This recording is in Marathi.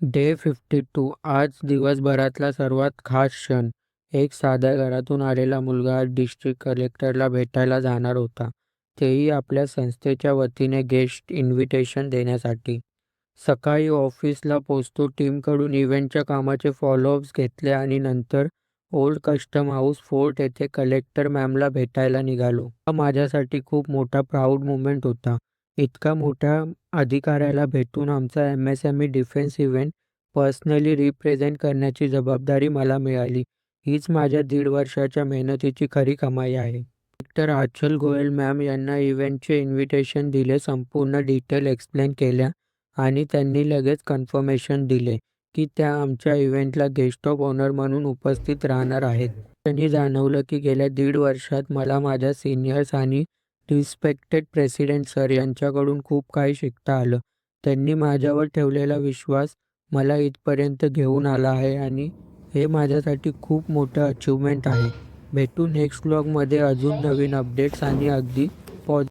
डे 52. आज दिवसभरातला सर्वात खास क्षण. एक साध्या घरातून आलेला मुलगा आज डिस्ट्रिक्ट कलेक्टरला भेटायला जाणार होता, तेही आपल्या संस्थेच्या वतीने गेस्ट इन्व्हिटेशन देण्यासाठी. सकाळी ऑफिसला पोचतो, टीमकडून इव्हेंटच्या कामाचे फॉलोअप्स घेतले आणि नंतर ओल्ड कस्टम हाऊस फोर्ट येथे कलेक्टर मॅमला भेटायला निघालो. हा माझ्यासाठी खूप मोठा प्राऊड मोमेंट होता. इतका मोठ्या अधिकाऱ्याला भेटून आमचा MSME defence event personally represent करण्याची जबाबदारी मला मिळाली. हीच माझ्या 1.5 वर्षाच्या मेहनतीची खरी कमाई आहे. कलेक्टर आचल गोयल मॅम यांना इव्हेंटचे इन्व्हिटेशन दिले, संपूर्ण डिटेल एक्सप्लेन केल्या आणि त्यांनी लगेच कन्फर्मेशन दिले की त्या आमच्या इव्हेंटला गेस्ट ऑफ ऑनर म्हणून उपस्थित राहणार आहेत. त्यांनी जाणवलं की गेल्या 1.5 वर्षात मला माझ्या सिनियर्स आणि रिस्पेक्टेड प्रेसिडेंट सर यांच्याकडून खूप काही शिकता आलं. त्यांनी माझ्यावर ठेवलेला विश्वास मला इथपर्यंत घेऊन आला आहे आणि हे माझ्यासाठी खूप मोठं अचीवमेंट आहे. भेटू नेक्स्ट व्लॉगमध्ये अजून नवीन अपडेट्स आणि अगदी